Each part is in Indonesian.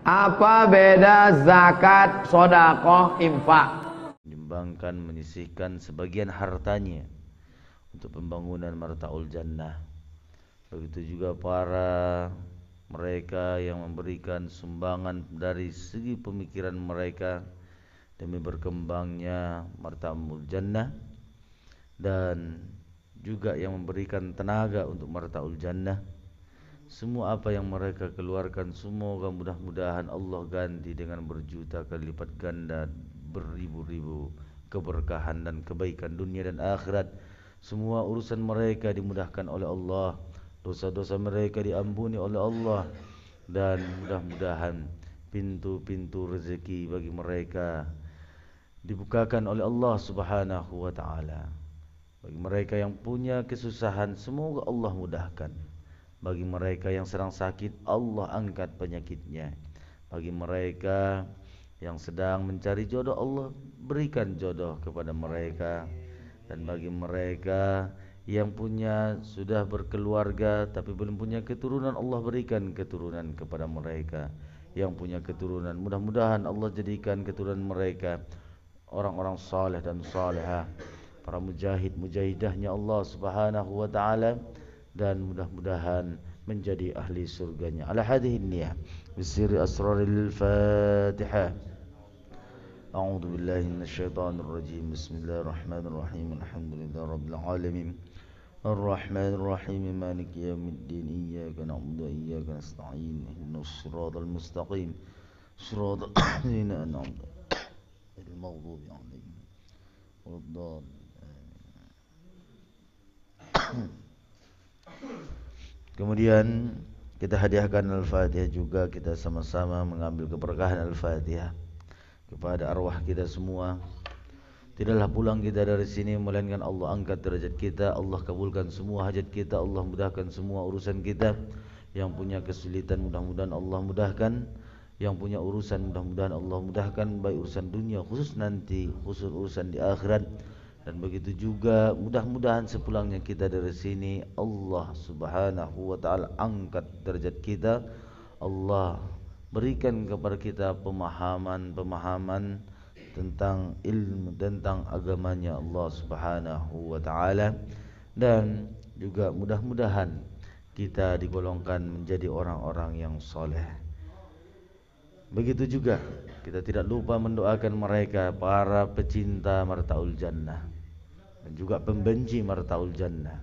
Apa beda zakat, sedekah, infak? Menyumbangkan, menyisihkan sebagian hartanya untuk pembangunan Martaul Jannah. Begitu juga para mereka yang memberikan sumbangan dari segi pemikiran mereka demi berkembangnya Martaul Jannah, dan juga yang memberikan tenaga untuk Martaul Jannah. Semua apa yang mereka keluarkan, semoga mudah-mudahan Allah ganti dengan berjuta kali lipat ganda, beribu-ribu keberkahan dan kebaikan dunia dan akhirat. Semua urusan mereka dimudahkan oleh Allah, dosa-dosa mereka diampuni oleh Allah, dan mudah-mudahan pintu-pintu rezeki bagi mereka dibukakan oleh Allah Subhanahu wa taala. Bagi mereka yang punya kesusahan, semoga Allah mudahkan. Bagi mereka yang sedang sakit, Allah angkat penyakitnya. Bagi mereka yang sedang mencari jodoh, Allah berikan jodoh kepada mereka. Dan bagi mereka yang sudah berkeluarga tapi belum punya keturunan, Allah berikan keturunan kepada mereka. Yang punya keturunan, mudah-mudahan Allah jadikan keturunan mereka orang-orang saleh dan salehah, para mujahid mujahidahnya Allah Subhanahu wa taala, dan mudah-mudahan menjadi ahli surganya. Ala hadhihi niyah bisirri asraril Fatihah. A'udzu billahi minasyaitonir rajim. Bismillahirrahmanirrahim. Alhamdulillahi rabbil alamin. Arrahmanir rahim. Maliki yaumiddin. Iyyaka na'budu wa iyyaka nasta'in. Ihdinas siratal mustaqim. Siratal ladzina an'amta 'alaihim maghdubi 'alaihim waladdallin. Kemudian kita hadiahkan Al-Fatihah juga, kita sama-sama mengambil keberkahan Al-Fatihah kepada arwah kita semua. Tidaklah pulang kita dari sini melainkan Allah angkat derajat kita, Allah kabulkan semua hajat kita, Allah mudahkan semua urusan kita. Yang punya kesulitan mudah-mudahan Allah mudahkan, yang punya urusan mudah-mudahan Allah mudahkan, baik urusan dunia khusus nanti, khusus urusan di akhirat. Dan begitu juga mudah-mudahan sepulangnya kita dari sini, Allah Subhanahu wa taala angkat derajat kita. Allah berikan kepada kita pemahaman tentang ilmu, tentang agamanya Allah Subhanahu wa taala. Dan juga mudah-mudahan kita digolongkan menjadi orang-orang yang soleh. Begitu juga kita tidak lupa mendoakan mereka, para pecinta Martaul Jannah dan juga pembenci Martaul Jannah,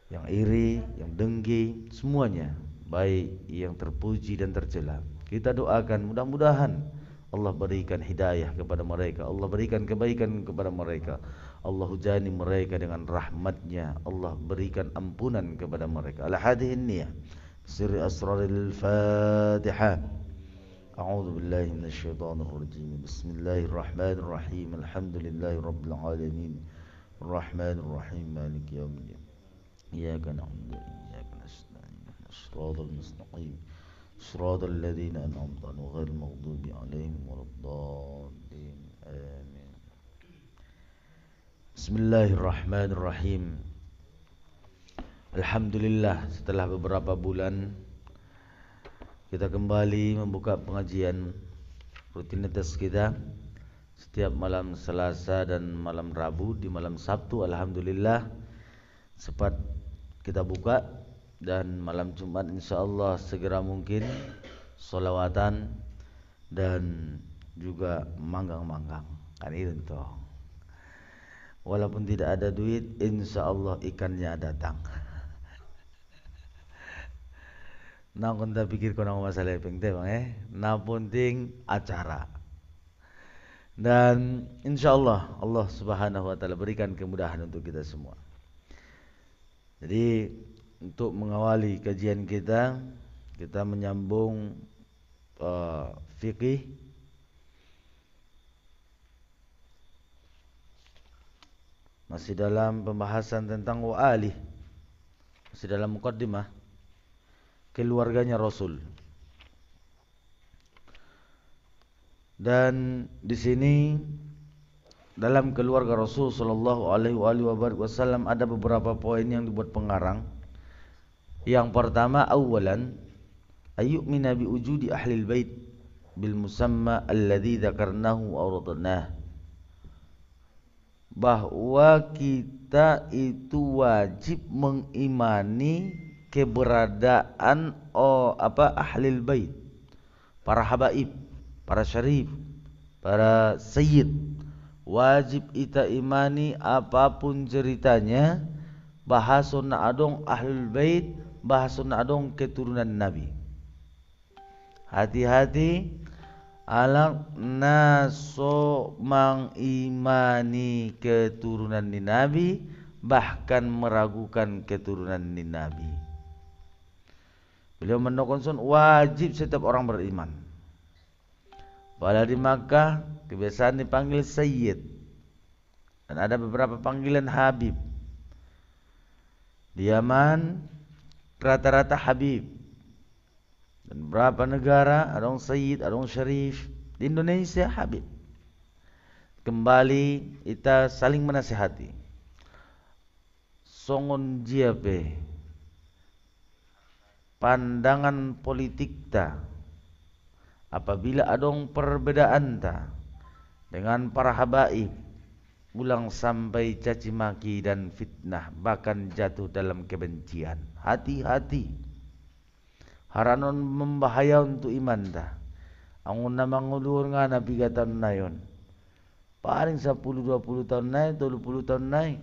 yang iri, yang dengki, semuanya, baik yang terpuji dan tercela. Kita doakan mudah-mudahan Allah berikan hidayah kepada mereka, Allah berikan kebaikan kepada mereka, Allah hujani mereka dengan rahmatnya, Allah berikan ampunan kepada mereka. Ala hadhihi niyah sirri asraril Fatihah. A'udzu billahi minasyaitonir rajim. Bismillahirrahmanirrahim. Alhamdulillahi rabbil alamin. Arrahmanir rahim. Maliki yaumiddin. Iyyaka na'budu wa iyyaka nasta'in. Shiratal mustaqim. Shiratal ladzina an'amta 'alaihim ghairil maghdubi 'alaihim waladdallin. Amin. Bismillahirrahmanirrahim. Alhamdulillah, setelah beberapa bulan kita kembali membuka pengajian rutinitas kita setiap malam Selasa dan malam Rabu. Di malam Sabtu alhamdulillah sempat kita buka, dan malam Jumat insyaallah segera mungkin sholawatan dan juga manggang-manggang. Kan itu toh. Walaupun tidak ada duit, insyaallah ikannya datang. Nah, kita pikir kono masalah penting bang, nah penting acara. Dan insyaallah Allah Subhanahu wa taala berikan kemudahan untuk kita semua. Jadi untuk mengawali kajian kita menyambung fikih masih dalam pembahasan tentang wa'ali, masih dalam muqaddimah keluarganya Rasul. Dan di sini dalam keluarga Rasul sallallahu alaihi wasallam ada beberapa poin yang dibuat pengarang. Yang pertama, awalan ayyumina bi wujudi ahli bait bil musamma alladhi dzakarnahu awradnah, bahwa kita itu wajib mengimani keberadaan ahli bait, para habaib, para syarif, para sayyid. Wajib kita imani apapun ceritanya, bahasuna adong ahlul bait, bahasuna adong keturunan Nabi. Hati-hati alang naso mengimani keturunan ni Nabi, bahkan meragukan keturunan ni Nabi. Beliau menekankan wajib setiap orang beriman. Pada di Makkah kebiasaan dipanggil Sayyid, dan ada beberapa panggilan Habib. Di Yaman rata-rata Habib, dan beberapa negara ada orang Sayyid, ada orang Syarif. Di Indonesia Habib. Kembali kita saling menasihati. Songon jiape pandangan politik ta, apabila adong perbedaan ta dengan para habaib, ulang sampai caci maki dan fitnah, bahkan jatuh dalam kebencian. Hati-hati, haranon membahaya untuk iman ta. Angun na mangulur nga na bigatan na yon, paling 10-20 tahun na, 30 tahun na,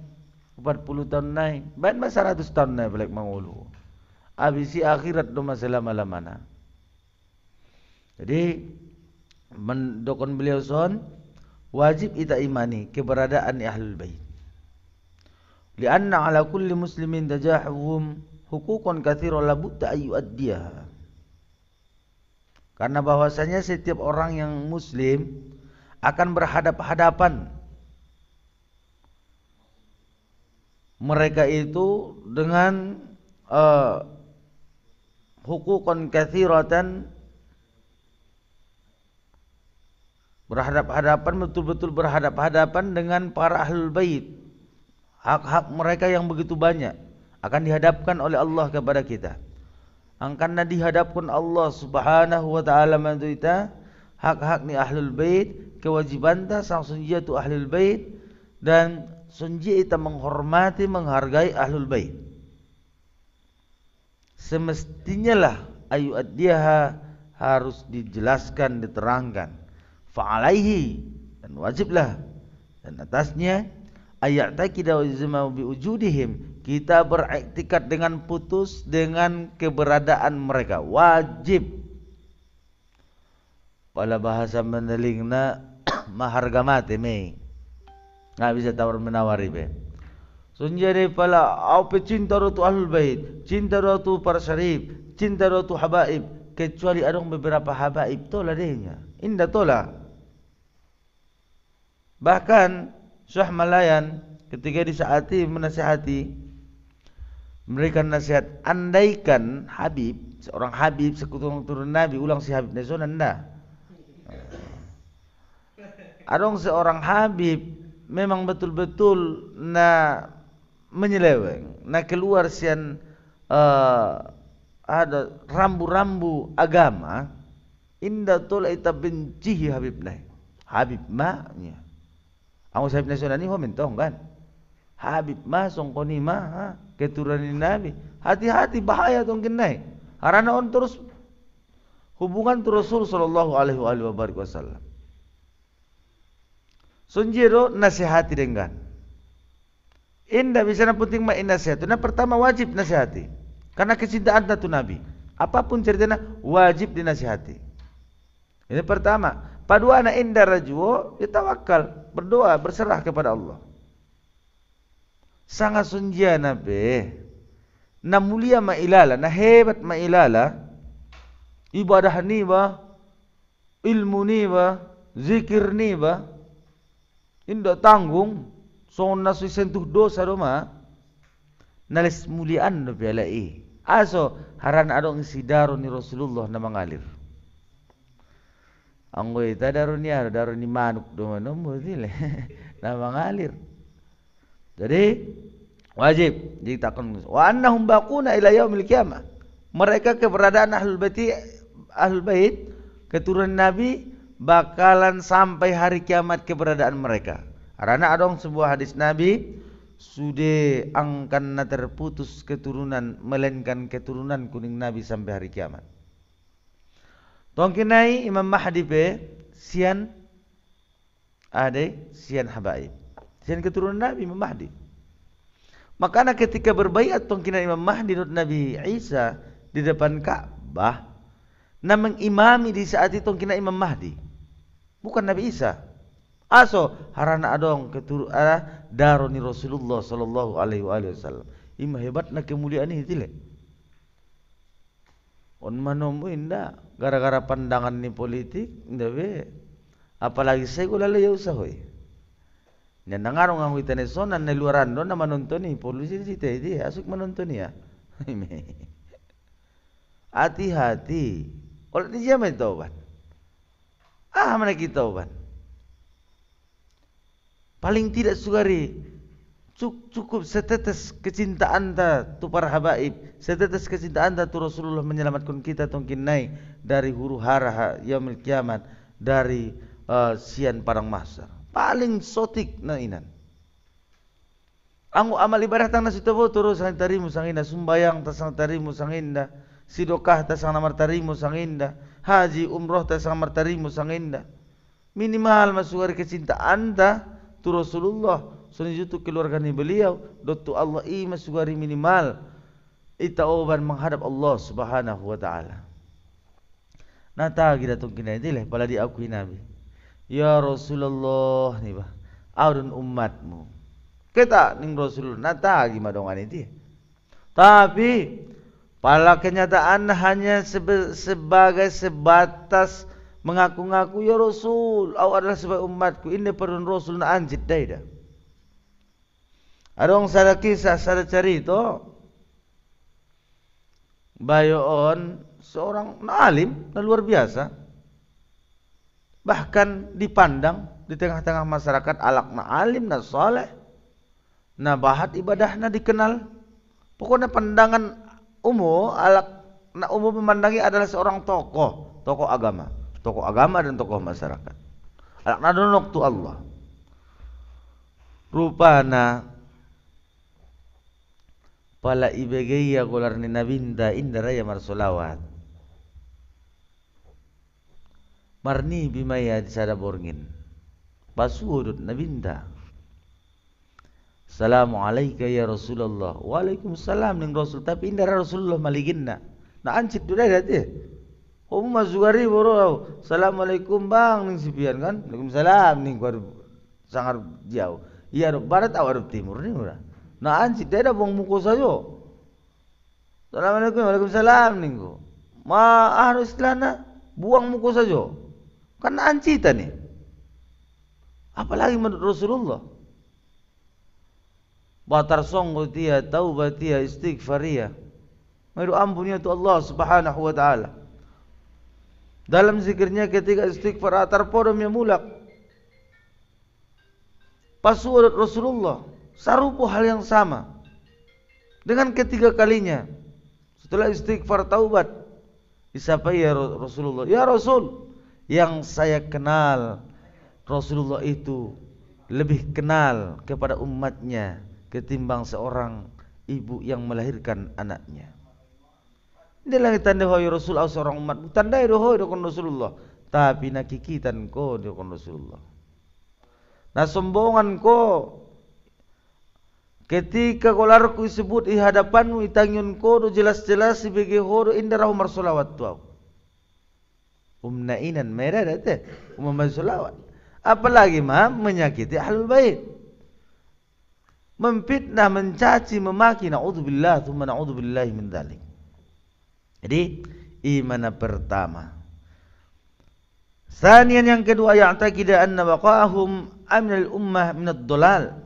40 tahun na, bahan ba 100 tahun na balik mangulur. Abisi akhirat do masalah-malah mana. Jadi mendokon beliau son, wajib kita imani keberadaan ahlul bait. Lianna ala kulli muslimin tajahuhum hukukun katsira la budda ayyuaddiha. Karena bahwasanya setiap orang yang muslim akan berhadap-hadapan mereka itu dengan hukukun katsiratan, berhadap-hadapan, betul-betul berhadap-hadapan dengan para ahlul bait. Hak-hak mereka yang begitu banyak akan dihadapkan oleh Allah kepada kita. Angkana dihadapkan Allah Subhanahu wa taala mantu ita hak-hak ni ahlul bait, kewajiban ta sang sunjia tu ahlul bait, dan sunjia ita menghormati, menghargai ahlul bait. Semestinya lah ayu addiha, harus dijelaskan, diterangkan. Fa'alaihi, dan wajiblah, dan atasnya ayat taqidah wa bi wujudihim, kita beriktikad dengan putus dengan keberadaan mereka, wajib. Pada bahasa menelingna maharga mati me, nggak bisa tawar menawari be. Sunjari pala au pecinta rotu ahlul bait, cinta rotu para syarif, cinta rotu habaib, kecuali ada beberapa habaib tola dehnya, indah tola. Bahkan Syekh Malayan ketika disaati menasihati, memberikan nasihat, andaikan Habib, seorang Habib sekutu turun Nabi, ulang si Habib Nason anda. Adong seorang Habib memang betul-betul na menyeleweng, na keluar sian ada rambu-rambu agama, indah tola ita bencihi Habib nai. Habib ma-nya. Ang Habib Nasional ni ho mentong kan. Habib ma songkoni ma keturunan Nabi. Hati-hati, bahaya tong kenai. Harana on terus hubungan tu Rasul sallallahu alaihi wasallam. Sunjiro nasihati dengan. Indah bisa na penting ma nasihat. Nah pertama wajib nasihati. Karena kecintaan tu Nabi. Apapun ceritanya wajib dinasihati. Ini pertama. Padua na indah rajuo, ditawakal, berdoa, berserah kepada Allah. Sangat sunjia nabe, na mulia mailala, na hebat mailala, ibadah ni ba, ilmu ni ba, zikir ni ba, indah tanggung, so nasu sentuh dosa doma, nalis muliaan nabe alai. Aso haran adong sidaro ni Rasulullah na mengalir. Anggoy ta daruni manuk do mano mo dile na mengalir. Jadi wajib ditakon wa annahum baquna ila yaumil qiyamah, mereka keberadaan ahlul bait keturunan Nabi bakalan sampai hari kiamat keberadaan mereka. Karena ada sebuah hadis Nabi, sudah angkan terputus keturunan melainkan keturunan kuning Nabi sampai hari kiamat. Tongkinai Imam Mahdi pe sian ade sian habaib. Sian keturunan Nabi Imam Mahdi. Makanya ketika berbaiat tongkinai Imam Mahdi dan Nabi Isa di depan Ka'bah, na mengimami di saat itu tongkinai Imam Mahdi. Bukan Nabi Isa. Aso harana adong daroni Rasulullah sallallahu alaihi wasallam. Ima hebatna kemuliaan ini tile. On manomu inda gara-gara pandangan ni politik inda be. Apalagi saya gula le usah hoy. Nya nangarong ang witane sonan na luaran do na manontoni polisi sita itu asuk manontoni ya. Hati-hati. Oleh dia mai taubat. Mana kita taubat? Paling tidak sugari cukup setetes kecintaan ta tu para habaib, setetes kecintaan ta tu Rasulullah menyelamatkan kita tongkin naik dari huru hara yaumil kiamat, dari sian parang mahsyar. Paling sotik na inan. Ang amal ibadah tang nasitobo terus sang tarimu sanginda, sumbayang ta sang tarimu sanginda, sidokah ta sang namar tarimu sanginda, haji umroh ta sang namar tarimu sanginda. Minimal masugari kecintaan ta tu Rasulullah. Selanjutnya keluarga ni beliau, dotu Allah masugari minimal itaoban menghadap Allah Subhanahu wa taala. Nata kita tungkin ini leh pala diakui Nabi. Ya Rasulullah ni bah, audun umatmu. Kita ning Rasulullah nata gimana dongan itu. Tapi pala kenyataan hanya sebagai sebatas mengaku-ngaku ya Rasul, au adalah sebagai umatku. Ini perun Rasul na anjit dah. Ada orang sada kisah, sada cerita bayoon seorang alim, luar biasa. Bahkan dipandang di tengah-tengah masyarakat alak na alim, na soleh, na bahat ibadahna dikenal. Pokoknya pandangan umum, alak na umum memandangi adalah seorang tokoh agama dan tokoh masyarakat. Alak na donok tu Allah. Rupana pala ibegaya golar ni nabinda indara ya marsolawat. Marni bimaya di sada borngin. Pasudut nabinda. Assalamualaikum ya Rasulullah. Waalaikumsalam ning Rasul, tapi indara Rasulullah maliginna. Na ancit duda dati. Om mazugari boro. Assalamualaikum bang ning sipian kan. Waalaikumsalam ning baru sangar jauh. Iya barat awal timur ni ora. Na anjit dah buang muka saja. Assalamualaikum, waalaikumsalam ninggu. Harus istilahnya buang muka saja. Kan ancita nih. Apalagi menurut Rasulullah. Batar songgo dia, taubatia, istighfaria. Mairu ampunnya tu Allah Subhanahu wa taala. Dalam zikirnya ketika istighfar atar podom yang mulak. Pasurat Rasulullah sarupo hal yang sama dengan ketiga kalinya setelah istighfar taubat disapai ya Rasulullah, ya Rasul, yang saya kenal Rasulullah itu lebih kenal kepada umatnya ketimbang seorang ibu yang melahirkan anaknya. Ini lagi tanda ya Rasul au seorang umat tanda doho dokon Rasulullah, tapi nakikitan ko dokon Rasulullah. Nah sombongan ko ketika kolarku disebut di hadapanmu itangyon ko do jelas-jelas sebagai horo indarah umar solawat tuau. Nainan merah date umar solawat. Apalagi menyakiti ahlul bait. Memfitnah, mencaci, memaki, na'udzubillah, thumma na'udzubillahi min dzalik. Jadi iman pertama. Sanian yang kedua, ya'taqida anna baqa'ahum aminal ummah minad dolal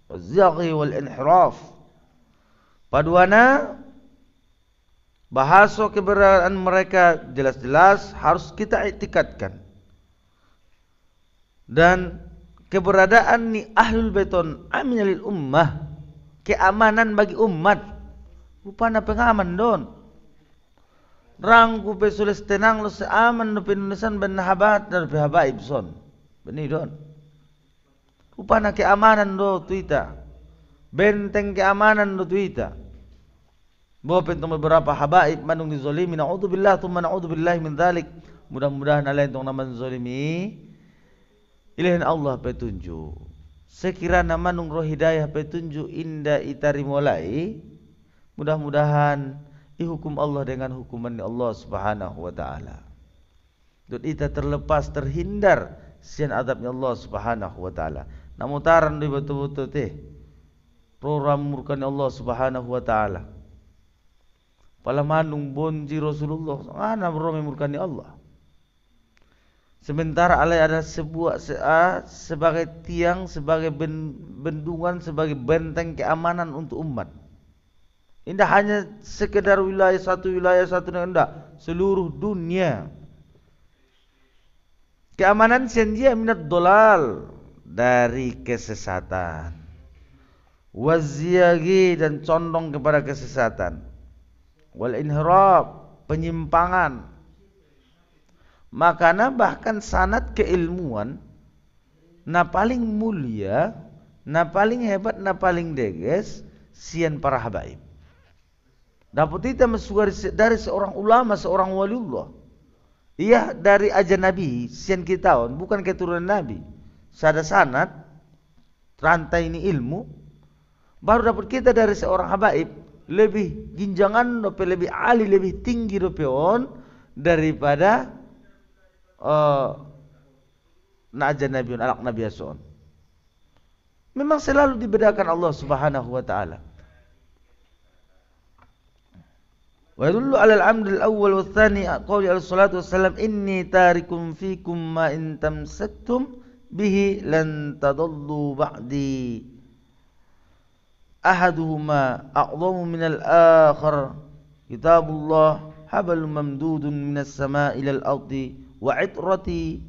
waz-zaghi wal inhiraf. Paduana bahasa keberadaan mereka jelas-jelas harus kita iktikadkan. Dan keberadaan ni ahlul beton aminal ummah, keamanan bagi umat. Rupanya pengaman don. Rangku pe sules tenang lo seaman no penulisan ben habat dan pe habaib son. Beni don. Upana keamanan do tuita. Benteng keamanan do tuita. Bahwa pentung beberapa habaib manung dizolimi. Na'udzubillah thumma na'udzubillahi min dzalik. Mudah-mudahan Allah entong naman zolimi. Ilahin Allah petunjuk. Sekiranya manung roh hidayah petunjuk indah itari mulai. Mudah-mudahan dihukum Allah dengan hukuman Allah Subhanahu wa taala. Dan kita terlepas terhindar sian adabnya Allah Subhanahu wa taala. Namutaran di betul-betul teh program murkan Allah Subhanahu wa taala. Pala manung bonji Rasulullah, ana program murkan Allah. Sementara Allah ada sebagai tiang, sebagai bendungan, sebagai benteng keamanan untuk umat. Indah hanya sekedar wilayah satu enggak, seluruh dunia. Keamanan senjia minat dolal dari kesesatan. Waziyagi dan condong kepada kesesatan. Wal inhirab, penyimpangan. Makanya bahkan sanad keilmuan na paling mulia, na paling hebat, na paling deges sian para habaib. Dapat kita mesuari dari seorang ulama, seorang waliullah. Iya dari aja Nabi, sian kita bukan keturunan Nabi. Sada sanad rantai ini ilmu baru dapat kita dari seorang habaib lebih ginjangan lebih ali, lebih tinggi daripada aja Nabi alak Nabi Yason. Memang selalu dibedakan Allah Subhanahu wa taala. Wa yadullu 'ala al-'amd al-awwal wa ats-tsani qawli sallallahu wasallam inni tarikum fikum ma in tamsaktum bihi lan tadallu ba'di ahaduhuma a'dhamu min al-akhar kitabullah hablum mamdudun minas sama'i ila al-ardi wa 'itrati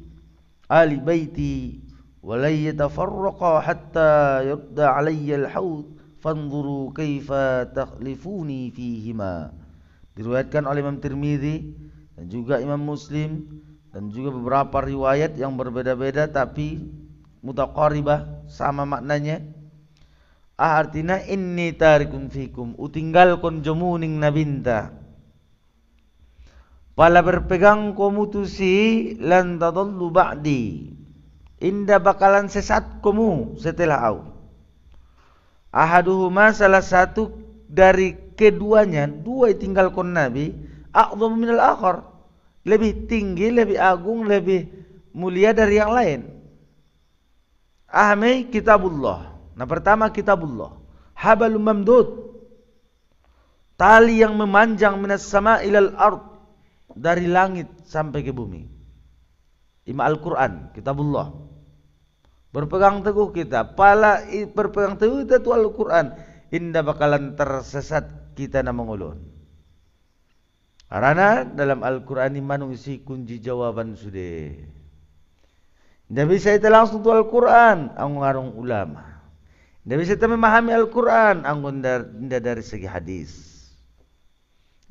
ali baiti wa la yatafarraqa hatta yudda 'alayya al-hawd fanzuru kaifa takhlifuni fihima. Diriwayatkan oleh Imam Tirmidzi dan juga Imam Muslim dan juga beberapa riwayat yang berbeda-beda tapi mutaqaribah sama maknanya. Artinya inni tarikum fikum, utinggalkon jomuning nabinta. Pala berpegang komu tusi lan tadallu ba'di. Inda bakalan sesat komu setelah au. Ahaduhuma salah satu dari keduanya, dua tinggalkan Nabi, a'dhamu minal akhar, lebih tinggi, lebih agung, lebih mulia dari yang lain. Ahmai kitabullah. Nah, pertama kitabullah. Habalum mamdud. Tali yang memanjang minas sama ilal ard, dari langit sampai ke bumi. Ima Al-Quran, kitabullah. Berpegang teguh kita, berpegang teguh kita tu Al-Quran. Indah bakalan tersesat kita na mengulun. Karena dalam Al-Quran ini manung isi kunci jawaban sudah. Tidak bisa kita langsung tu Al-Quran, ang ngarung ulama. Tidak bisa kita memahami Al-Quran, ang dari segi hadis.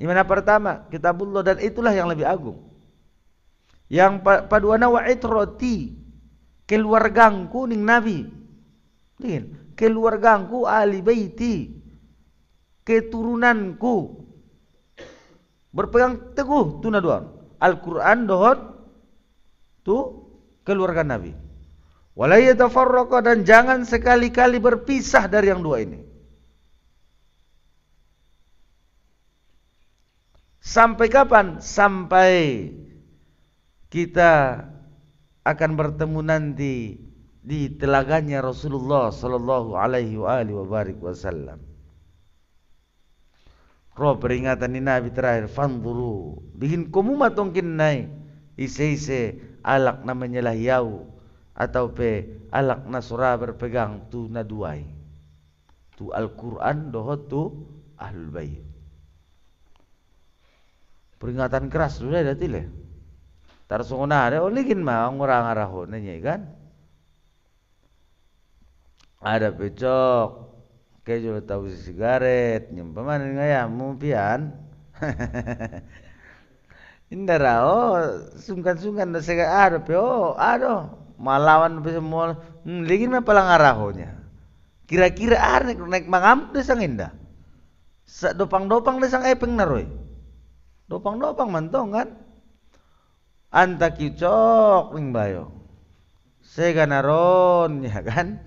Ini mana pertama, kitabullah, dan itulah yang lebih agung. Yang paduana wa itrati, keluargangku ning Nabi. Lihat. Keluargangku ahli baiti, keturunanku, berpegang teguh tu naduan Al-Quran dohot tu keluarga Nabi. Wala yatafarraqa, dan jangan sekali-kali berpisah dari yang dua ini. Sampai kapan? Sampai kita akan bertemu nanti di telaganya Rasulullah sallallahu alaihi wasallam. Roh peringatan ini Nabi terakhir, fanzuru, bikin kamu matongkin nai, ise alak namanya lah yau, atau pe alak nasura berpegang tu naduai, tu Al-Quran dohot tu Ahlul Bait. Peringatan keras sudah ada tile. Tarsongona ada olikin mah orang arahon nanya kan. Ada pecok, kejo tahu sigaret, nyempaman ngaya mumpian. Indara sungkan-sungkan na sega malawan semua ligin na palang arahonya. Kira-kira naik mangam desang inda. Sa dopang-dopang desang epeng naroy. Dopang-dopang mantong kan. Anta kicok ning bayo. Sega naron ya kan.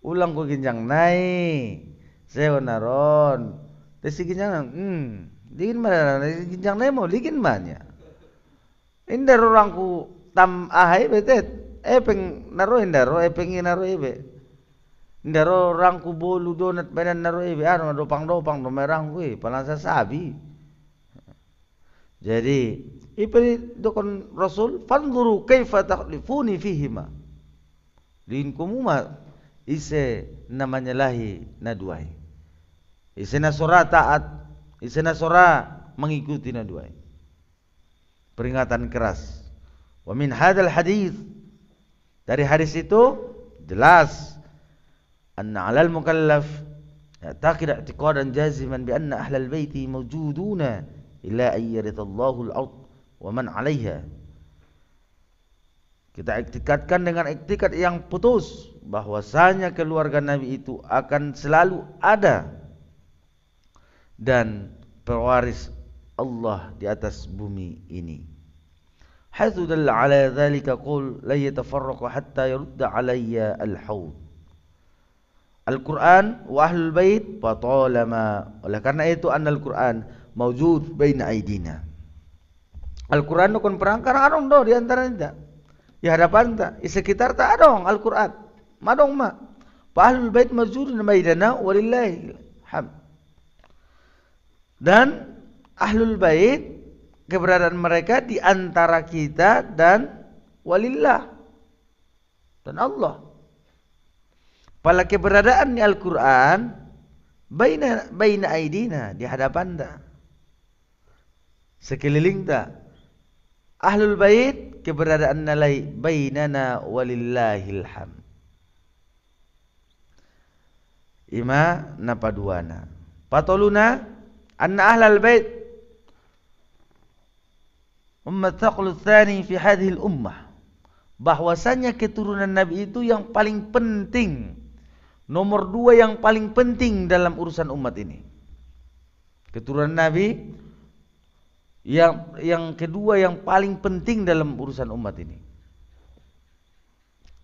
Ulang ko ginjang nai. Sega naron. Desi ginjang ligin mana ginjang nai mo ligin manya. Indar orangku tam ahai betet. Epeng naro indaro epeng naro ebe. Ndaro rangku bolu donat badan naro ibe dopang-dopang do merang kuwi palang sabi. Jadi iperi dokon Rasul fanzuru kaifa takhlifuni fihima. Lin kumuma ise namanya lahi naduai. Ise nasora taat, ise nasora mengikuti naduai. Peringatan keras. Wa min hadzal hadis, dari hadis itu jelas أن على المكلف يعتقد اعتقادا جازما بأن أهل البيت موجودون إلى أن يرث الله الأرض ومن عليها. Kita iktikadkan dengan iktikad yang putus bahwasanya keluarga Nabi itu akan selalu ada dan pewaris Allah di atas bumi ini. Haitsu dalla ala dzalika qul la yatafarraqu hatta yurda alayya al-haud. Al-Quran wa ahlul bait fatalama. Oleh karena itu annal Quran mawjud baina aidina. Al-Quran kon perangkar adong do di antara kita. Di hadapan ta, di sekitar ta adong Al-Quran. Madong ma. Fa ahlul bait mawjudun bainana walillahi hamd. Dan ahlul bait keberadaan mereka di antara kita dan walillah dan Allah. Pala keberadaan di Al-Quran baina aidina, di hadapan ta, sekeliling ta. Ahlul bait keberadaan nalai bainana walillahil hamd. Ima napaduana patoluna anna ahlal bait ummat taqlu tsani fi hadhihi al-ummah, bahwasanya keturunan Nabi itu yang paling penting, nomor 2 yang paling penting dalam urusan umat ini. Keturunan Nabi yang kedua yang paling penting dalam urusan umat ini.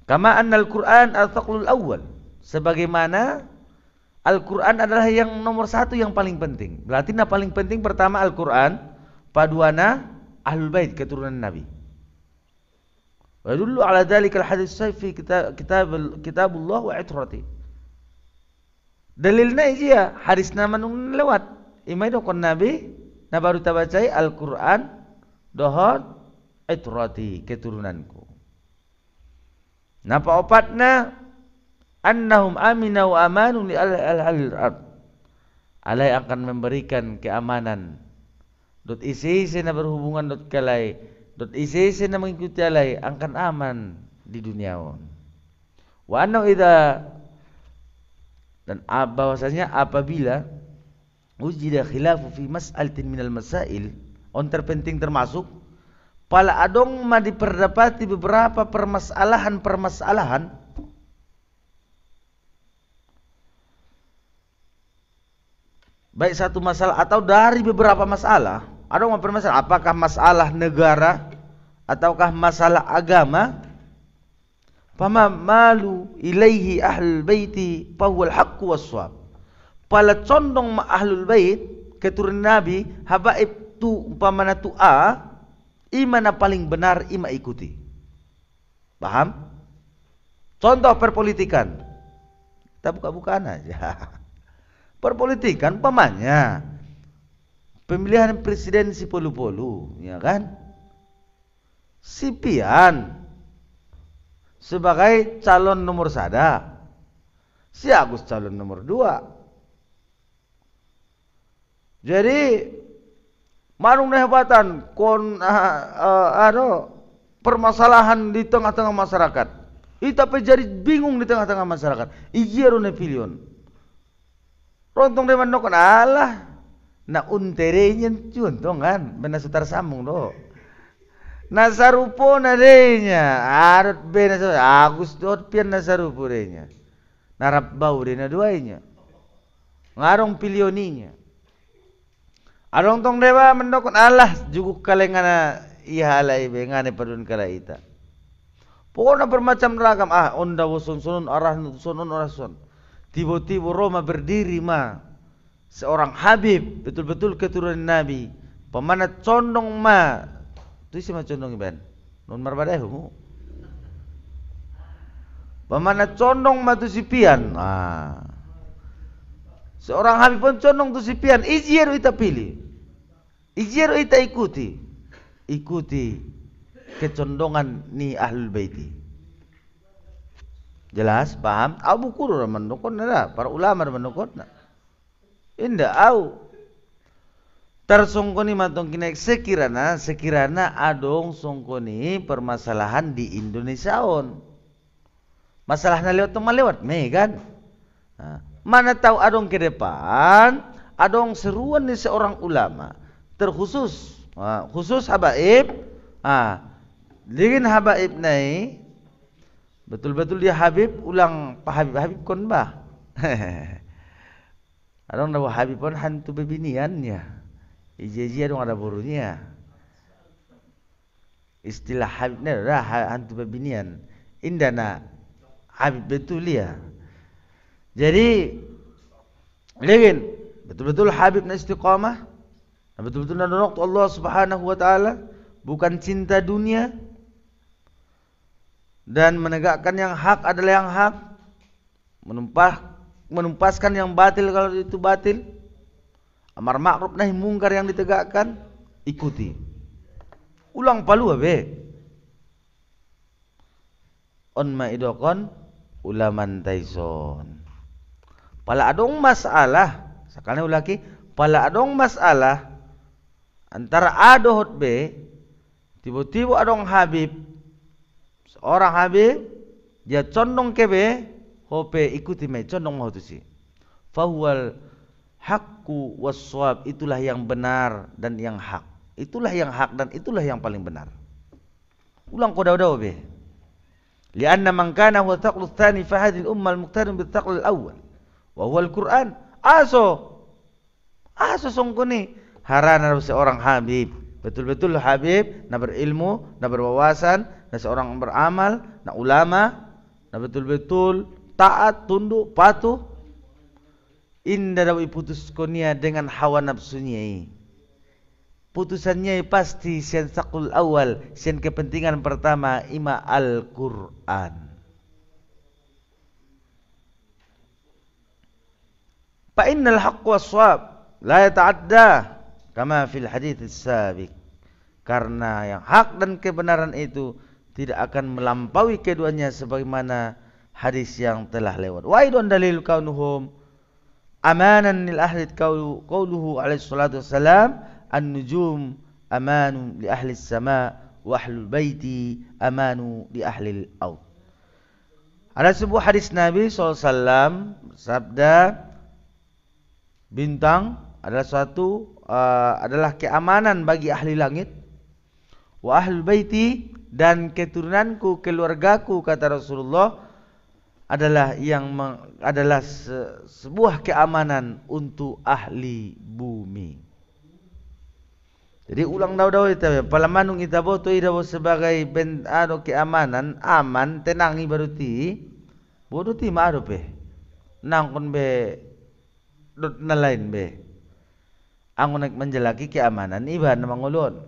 Kama annal Qur'an al-thaqlul awwal, sebagaimana Al-Qur'an adalah yang nomor 1 yang paling penting. Berarti paling penting pertama Al-Qur'an, paduana ahlul bait keturunan Nabi. Wa yadullu ala dzalikal hadits fi kitabullah wa itrati. Dalilna ijia hadis nama nung lewat imai dokon Nabi na baru tabacai Al-Quran dohon itrati keturunanku. Napa opatna annahum amina wa amanu li al-halil ard. Alai akan memberikan keamanan dot isi na berhubungan dot kalai dot isi na mengikuti alai akan aman di duniawan. Wa annahu idza, dan bahwasanya apabila ujida khilafu fi mas'alatin minal masail, on terpenting termasuk pala adong ma diperdapati beberapa permasalahan baik satu masalah atau dari beberapa masalah, adong ma permasalahan, apakah masalah negara ataukah masalah agama, fama malu ilaihi ahlul baiti fahuwal haqqu was-shawab. Pala condong ma ahlul bait keturunan Nabi habaib tu umpamana tu a imana paling benar ima ikuti. Paham? Contoh perpolitikan. Kita buka-bukaan aja. Perpolitikan pamannya pemilihan presiden si polu-polu, ya kan? Si Pian sebagai calon nomor 1, si Agus calon nomor 2. Jadi manung nehbatan kon permasalahan di tengah-tengah masyarakat. Ita pe jadi bingung di tengah-tengah masyarakat. Ijieru ne pilion. Rontong de mandokon alah Na unterenya contoh kan, benar sutar sambung do. Nasarupo na denya, arut be Agus dot pian nasarupo denya. Narap bau dena duanya. Ngarong pilioninya. Arong tong dewa mendokon Allah juguk kalengana ihalai be ngane padun kala ita. Pokoknya bermacam ragam onda wosun sunun arah sunun arah sun. Tiba-tiba Roma berdiri seorang Habib betul-betul keturunan Nabi. Pemana condong tu siapa condong iban? Non marbadahu. Pemana condong tu sipian. Seorang Habib pun condong tu sipian. Ijiru ita pilih. Ijiru ita ikuti. Ikuti kecondongan ni Ahlul Baiti. Jelas, paham? Abu Qurra mendukun nada, para ulama mendukun. Indah au. Tersongkoni matong kinek sekirana adong songkoni permasalahan di Indonesia on. Masalahnya lewat atau lewat, kan? Mana tahu adong ke depan, adong seruan ni seorang ulama terkhusus, khusus habaib. Dengan habaib nai betul-betul dia Habib ulang Habib kon bah. Adong dawa Habib pun hantu bebiniannya. Iji adong ada burunya. Istilah Habibnya adalah hantu bebinian. Indana Habib betul ya. Jadi lihat betul-betul Habib na istiqamah, betul-betul nandonok Allah Subhanahu wa taala, bukan cinta dunia. Dan menegakkan yang hak adalah yang hak, menumpaskan yang batil kalau itu batil, amar ma'ruf nahi mungkar yang ditegakkan, ikuti. Ulang palu be. On maidokon ulaman taison. Pala adong masalah, sakane ulaki, pala adong masalah antara adohot be, tiba-tiba adong Habib. Orang Habib dia condong kebe hope ikuti mai condong mau tu si. Fahuwal haqqu was-shawab, itulah yang benar dan yang hak. Itulah yang hak dan itulah yang paling benar. Ulang kodau-dau be. Lianna man kana huwa taqlu tsani fa hadhihi al-umma al-muqtarin bil taql al-awwal wa huwa al-Qur'an. Aso songkoni harana seorang Habib. Betul-betul Habib na berilmu, na berwawasan, na seorang beramal, na ulama, na betul-betul taat, tunduk, patuh. Indah dawi putus konia dengan hawa nafsunya. Putusannya pasti sian sakul awal, sian kepentingan pertama ima Al-Quran. Fa innal haqq was-shawab la yata'adda kama fil hadits as-sabiq. Karena yang hak dan kebenaran itu tidak akan melampaui keduanya sebagaimana hadis yang telah lewat. Wa aidon dalil kaunuhum amanan lil ahli qauluhu alaihi salatu wassalam an-nujum amanu li ahli as-sama wa ahlul baiti amanu li ahli al-ard. Ada sebuah hadis Nabi SAW sabda, bintang adalah keamanan bagi ahli langit, wa ahlul baiti, dan keturunanku, keluargaku, kata Rasulullah, adalah sebuah keamanan untuk ahli bumi. Jadi ulang daw itu ya, palamanung ita boto idaw sebagai keamanan, aman, tenangi baru bodo ti maado pe. Nangkon be dot na lain be. Ang menjelaki keamanan iba na mangulon.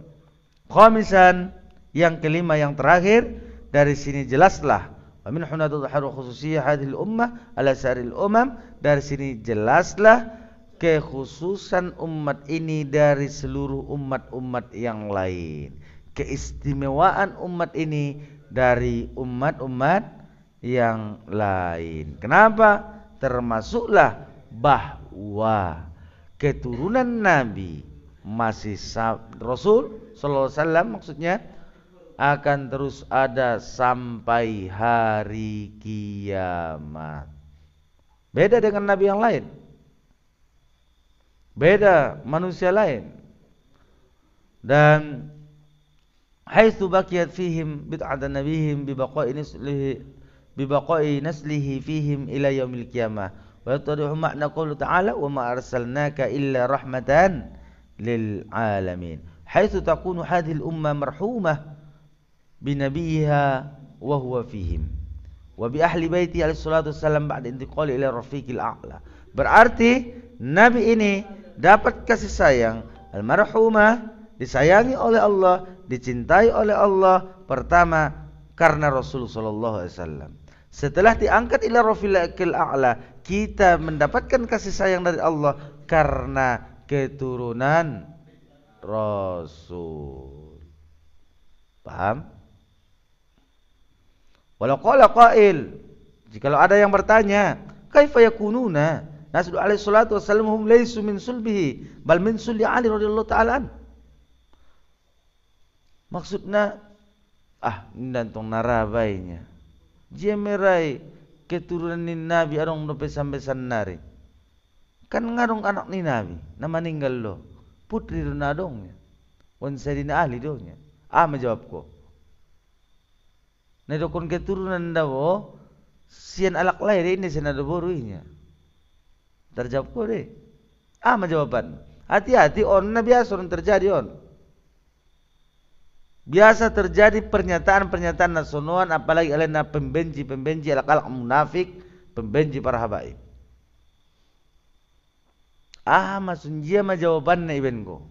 Khamisan, yang kelima yang terakhir, dari sini jelaslah wa min huna tudharu khususiyyah hadhil ummah ala sa'iril umam, dari sini jelaslah kekhususan umat ini dari seluruh umat-umat yang lain, keistimewaan umat ini dari umat-umat yang lain. Kenapa? Termasuklah bahwa keturunan Nabi masih Rasul sallallahu alaihi wasallam, maksudnya akan terus ada sampai hari kiamat. Beda dengan nabi yang lain. beda manusia lain. Dan haitsu baqiyat fihim bid'atan nabihim bibaqa'i naslihi fihim ila yaumil qiyamah. Wa yatadhu ma'na qoulu ta'ala wa ma arsalnaka illa rahmatan lil alamin. Haitsu takunu hadhihi al-ummah marhumah bi nabiyha wa huwa fihim. Wa bi ahli baiti alaihi salatu wassalam ba'da intiqali ila rafiqil a'la. Berarti nabi ini dapat kasih sayang al-marhumah, disayangi oleh Allah, dicintai oleh Allah pertama karena Rasul sallallahu alaihi wasallam. Setelah diangkat ila rafiqil a'la, kita mendapatkan kasih sayang dari Allah karena keturunan Rasul. Paham? Walau qala qail, jikalau ada yang bertanya, kaifa yakununa Nabi alaihi salatu wasallam hum laysu min sulbihi bal min sulli Ali radhiyallahu ta'ala an. Maksudnya nantong narabainya dia merai keturunan ni Nabi arong no pesan-pesan nari kan ngarong anak ni Nabi na meninggal lo putri do nadongnya wan sadina ahli donya menjawab ko na dokon keturunan dawo sian alak lai de ini senado boruinya terjawab ko de menjawaban hati-hati on na biasa on terjadi on. Biasa terjadi pernyataan-pernyataan nasonoan apalagi oleh pembenci alak-alak munafik, pembenci para habaib. Maksud dia mah jawabannya iben ko.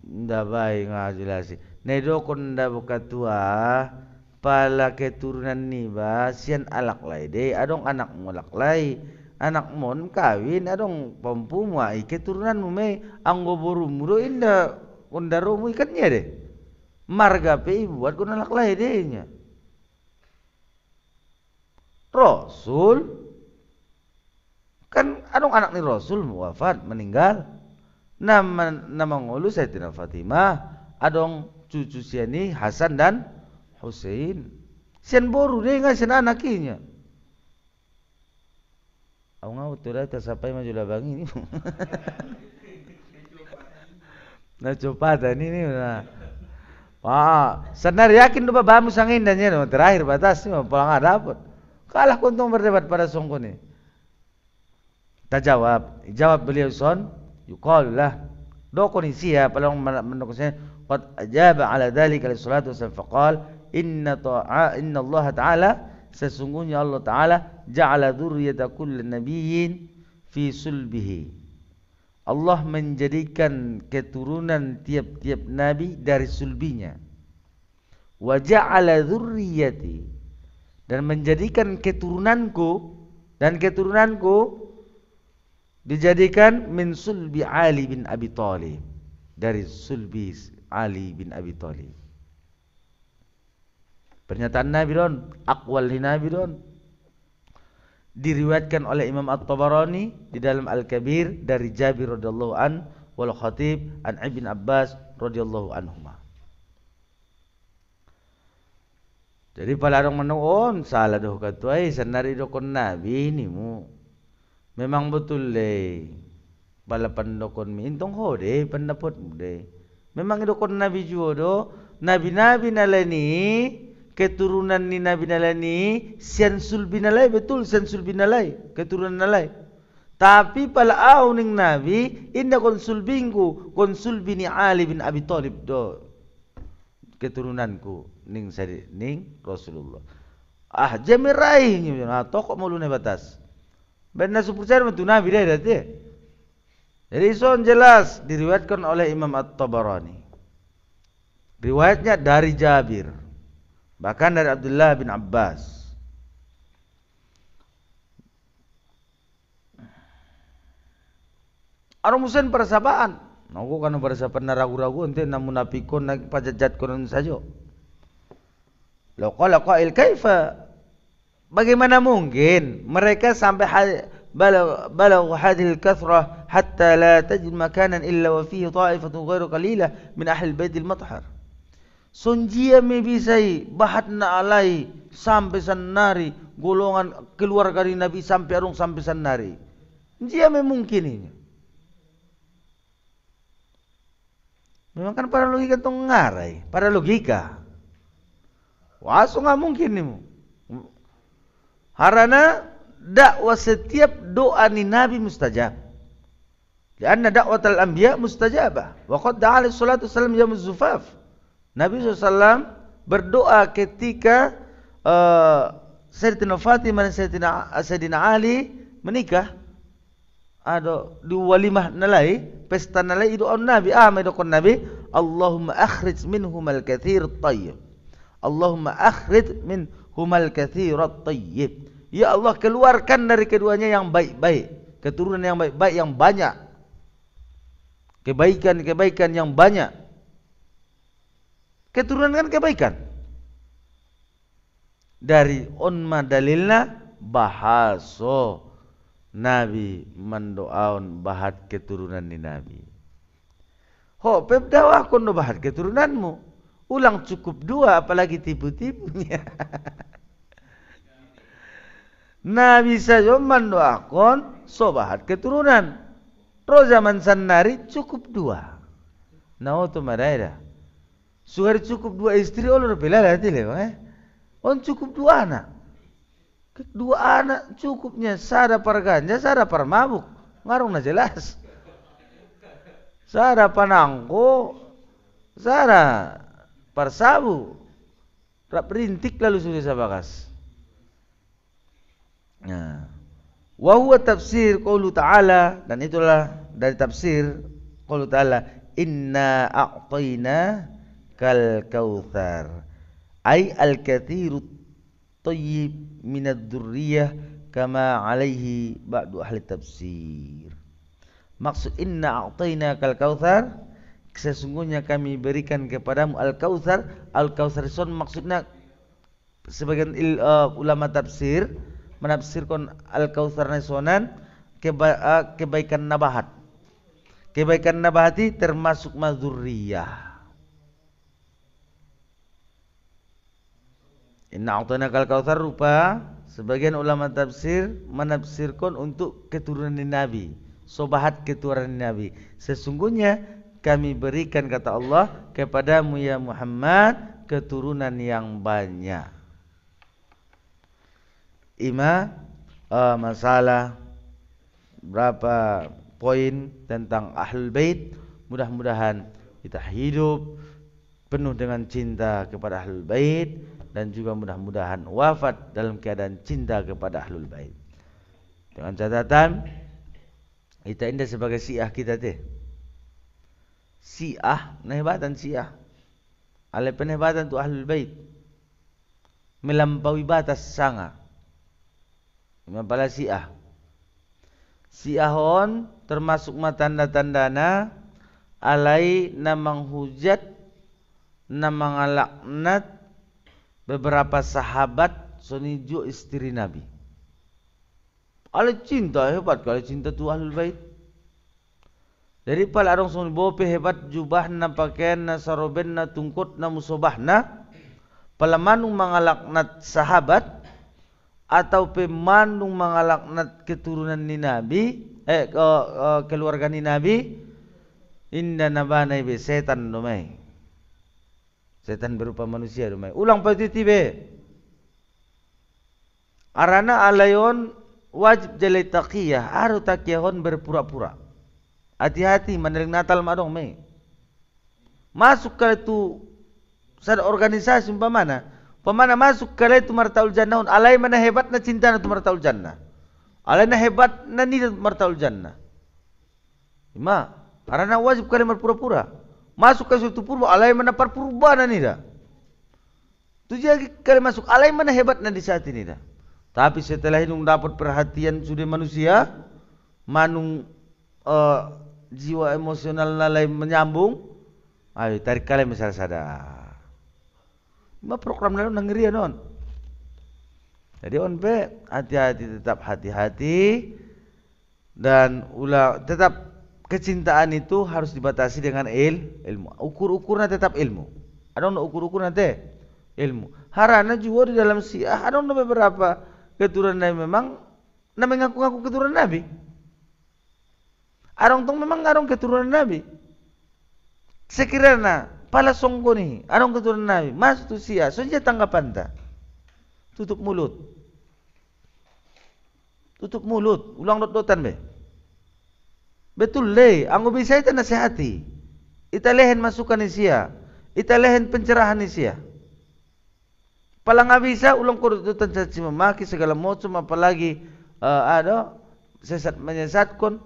Nda baik ngajelasi. Nedo kon nda buka tua pala keturunan niba sian alak lai de adong anak mulak lai. Anak mon kawin adong pompu muai keturunan mume anggo boru muro inda kondaromu ikannya deh. Marga pe buat kun anak lai dehnya. Rasul kan adong anak ni Rasul wafat meninggal. Nama ngulu Sayyidina Fatimah, adong cucu siani Hasan dan Husain. Sian boru deh nggak sian anakinya. Aku ngau tuh dah tersapai maju labang ini. Nah copatan ini senar yakin doa bamu sangin dan ya terakhir batas ni pulang ada dapat kalah kuntung berdebat pada songko ni tak jawab beliau son yuqalulah do kondisi ya palang mendokusnya qad ajaba ala dzalika li salatu wasallam faqal inna Allah taala sesungguhnya Allah taala ja'ala dzurriyyata kulli nabiyyin fi sulbihi. Allah menjadikan keturunan tiap-tiap nabi dari sulbinya. Wa ja'ala dzurriyyati, dan menjadikan keturunanku dijadikan min sulbi Ali bin Abi Thalib, dari sulbi Ali bin Abi Thalib. Pernyataan Nabi don, aqwal Nabi don. Diriwayatkan oleh Imam At-Tabarani di dalam Al-Kabir dari Jabir radhiyallahu an wal Khatib an Ibn Abbas radhiyallahu anhuma. Jadi palarong manoon salah doh katuai sanari dokon Nabi ni mu. Memang betul le. Pala pandokon mi intong hode pendapat mu de. Memang dokon Nabi juodo nabi-nabi nalani keturunan ni Nabi nalani sian sulbi nalai betul sian sulbi nalai keturunan nalai tapi pala au ning Nabi inda kon sulbingku kon sulbi ni Ali bin Abi Thalib do keturunanku ning sari ning Rasulullah jamirai ni tokok mulune batas benar supercar tu Nabi dah dati jadi son jelas diriwayatkan oleh Imam At-Tabarani riwayatnya dari Jabir bahkan dari Abdullah bin Abbas. Orang muslim persabaan. Aku kan persabaan ragu-ragu ente na munafikun na pajajat konon saja. Law qala qail kaifa? Bagaimana mungkin mereka sampai balagh hadhihi al-kathrah hatta la tajid makanan illa wa fihi ta'ifatun ghairu qalilah min ahli al-bait al-mathhar. Sonjia me bisai bahat na alai sampai sanari golongan keluarga Nabi sampai arung sampai sanari. Dia memungkininya. Memang kan para logika itu ngarai, para logika. Wah, so nggak mungkin nih. Harana dakwah setiap doa ni Nabi mustajab. Karena dakwatul anbiya mustajabah. Wa qad da'a alaihi salatu wasallam yaumuz zufaf. Nabi SAW berdoa ketika Sayyidatina Fatimah dan Sayyidina Ali menikah. Ada di walimah nalai, pesta nalai itu Nabi, medokon Nabi, Allahumma akhrij minhumal katsir at-tayyib. Allahumma akhrij minhumal katsir at-tayyib. Ya Allah, keluarkan dari keduanya yang baik-baik, keturunan yang baik-baik yang banyak. Kebaikan-kebaikan yang banyak. Keturunan kan kebaikan. Dari onma dalilna bahaso Nabi mendoaun bahat keturunan ni Nabi. Ho, pep dakwah kono bahat keturunanmu. Ulang cukup 2 apalagi tipu-tipunya. Nabi saja mendoakan so bahat keturunan. Ro zaman sanari cukup 2. Nah, itu madaira. Suhari cukup 2 istri olor pelala tile, on cukup 2 anak. 2 anak cukupnya, sada parganja, sada parmabuk. Ngarung na jelas. Sada panangko, sada parsabu. Rap rintik lalu sudah sabakas. Nah, wa huwa tafsir qaulu ta'ala, dan itulah dari tafsir qaulu ta'ala, inna a'tayna kal kautsar. Ai al-katsirut tayyib minad dzurriyyah kama alaihi ba'du ahli tafsir. Maksud inna a'tayna kal kautsar, sesungguhnya kami berikan kepadamu al-kautsar. Al-kautsar son maksudnya sebagian ulama tafsir menafsirkan al-kautsar nasonan kebaikan nabahat. Kebaikan nabahati termasuk mazurriyah. Inna a'tayna kal kautsar rupa sebagian ulama tafsir menafsirkan untuk keturunan Nabi, sobahat keturunan Nabi. Sesungguhnya kami berikan, kata Allah, kepadamu ya Muhammad keturunan yang banyak. Masalah berapa poin tentang Ahlul Bait. Mudah-mudahan kita hidup penuh dengan cinta kepada Ahlul Bait, dan juga mudah-mudahan wafat dalam keadaan cinta kepada Ahlul Bait. Dengan catatan kita ini sebagai Syiah kita teh. Syiah, nehebatan Syiah. Ale penehebatan tu Ahlul Bait. Melampaui batas sanga. Mempala Syiah. Syiahon termasuk tanda-tandana alai namang hujat, namang laknat beberapa sahabat sonijo istri Nabi. Ale cinta hebat, kalau cinta tu Ahlul Bait. Dari pala arong soni bope hebat jubahna, pakaianna, sarobenna, tungkutna, musobahna. Pala manung mangalaknat sahabat atau pemanung mangalaknat keturunan ni Nabi, keluarga ni Nabi, inda nabanai be setan domai. Setan berupa manusia domai. Ulang pasti be. Arana alayon wajib jalai taqiyah, aru taqiyahon berpura-pura. Hati-hati mandaling Natal madong mai. Masuk ke itu sada organisasi umpamana masuk ke itu martaul jannah, alai mana hebat na cinta na tu martaul jannah. Alai na hebat na ni martaul jannah. Arana wajib kali berpura-pura. Masuk ke suatu purba, alai mana parpurba na nida. Tujuh kali masuk, alai mana hebat na di saat ini dah. Tapi setelah itu dapat perhatian sudah manusia, manung jiwa emosional nalai menyambung, ayo tarik kali misal sadar. Program lalu nangiri non. Jadi on be hati-hati, tetap hati-hati, dan tetap kecintaan itu harus dibatasi dengan ilmu. Ukur-ukurnya tetap ilmu. Ada ukur-ukur nanti ilmu. Harana juga di dalam Syiah ada beberapa keturunan Nabi memang mengaku-ngaku keturunan Nabi. Arong tong memang arong keturunan Nabi. Sekiranya pala songko nih, arong keturunan Nabi, masuk tu sia, saja tanggapan ta. Tutup mulut. Tutup mulut, ulang dot-dotan be. Betul le, anggo bisa ita nasihati. Ita lehen masukan ni sia. Ita lehen pencerahan ni sia. Pala nga bisa ulang dot-dotan sa memaki segala macam apalagi sesat menyesatkan.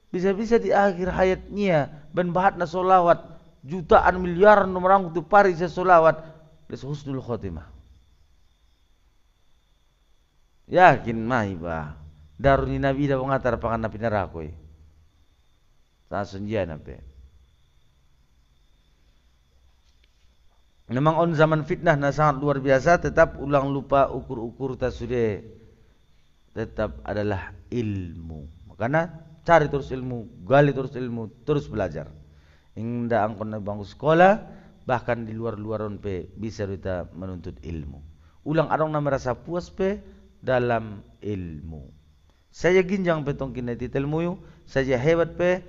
Bisa-bisa di akhir hayatnya ben bahat na solawat jutaan miliaran orang tu pari sa solawat des husnul khotimah. Yakin mah iba. Daruni Nabi dah mengatar pangan napi nerakoi. Tasun jian apa? Memang on zaman fitnah na sangat luar biasa, tetap ulang lupa ukur-ukur tasude tetap adalah ilmu. Makanya cari terus ilmu, gali terus ilmu, terus belajar. Hingga angkon na bangku sekolah, bahkan di luar-luaran pe bisa kita menuntut ilmu. Ulang arong na merasa puas pe dalam ilmu. Saya ginjang petong kinai ilmu yu, saya hebat pe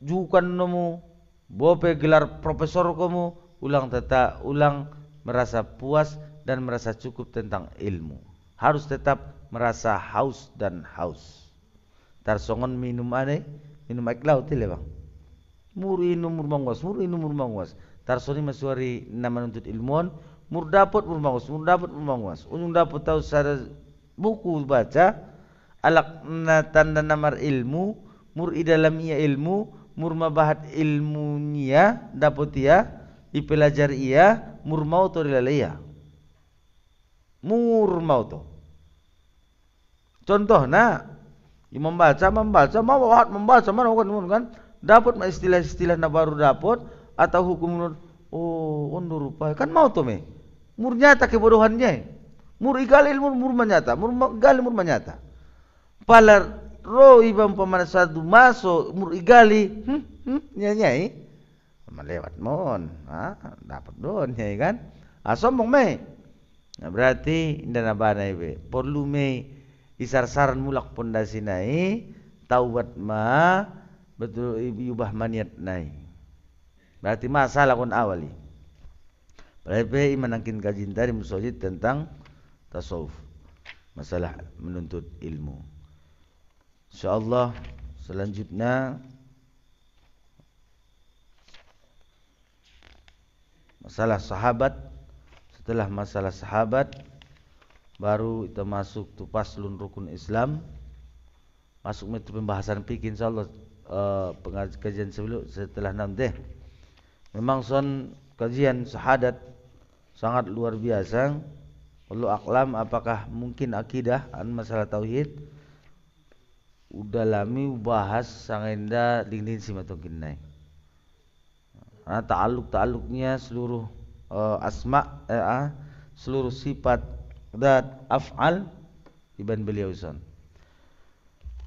jukan nomu, bope gelar profesor kamu, ulang merasa puas dan merasa cukup tentang ilmu. Harus tetap merasa haus dan haus. Tarsongon minum aneh, minum air laut ile bang. Muri inum murmangwas. Tarsoni masuari nama nuntut ilmuan, mur dapat murmangwas. Unjung dapat tahu secara buku baca, alak na tanda namar ilmu, mur idalam ia ilmu, mur mabahat ilmunya dapat ia, ipelajar ia, mur mau to dilalaya. Mur mau to. Contoh na, membaca, mana kan, dapat istilah-istilah na baru dapat atau hukum undur rupa kan mau to me, mur nyata kebodohannya, mur igal ilmu mur manyata, palar ro ibang pamanasadu maso mur igali, nyanyai, melewat mon, dapat don nyai kan, sombong me, nah, berarti indah nabana ibe, perlu me isar-saran mulak pondasi nai taubat ma betul ubah maniat nai berarti masalah kon awali berarti iman angkin kajin tadi musajid tentang tasawuf masalah menuntut ilmu. Insyaallah selanjutnya masalah sahabat. Setelah masalah sahabat baru kita masuk tu paslun rukun Islam, masuk metode pembahasan fikih insyaallah pengajian sebelum setelah nanti. Memang son kajian syahadat sangat luar biasa. Wallahu a'lam apakah mungkin akidah masalah tauhid udah lami bahas sangenda dingin si matokin nai. Ta'alluq-ta'alluqnya seluruh asma seluruh sifat dan af'al iban beliau san.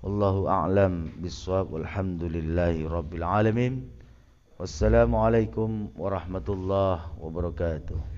Wallahu a'lam bissawab. Walhamdulillahi rabbil alamin. Wassalamualaikum warahmatullahi wabarakatuh.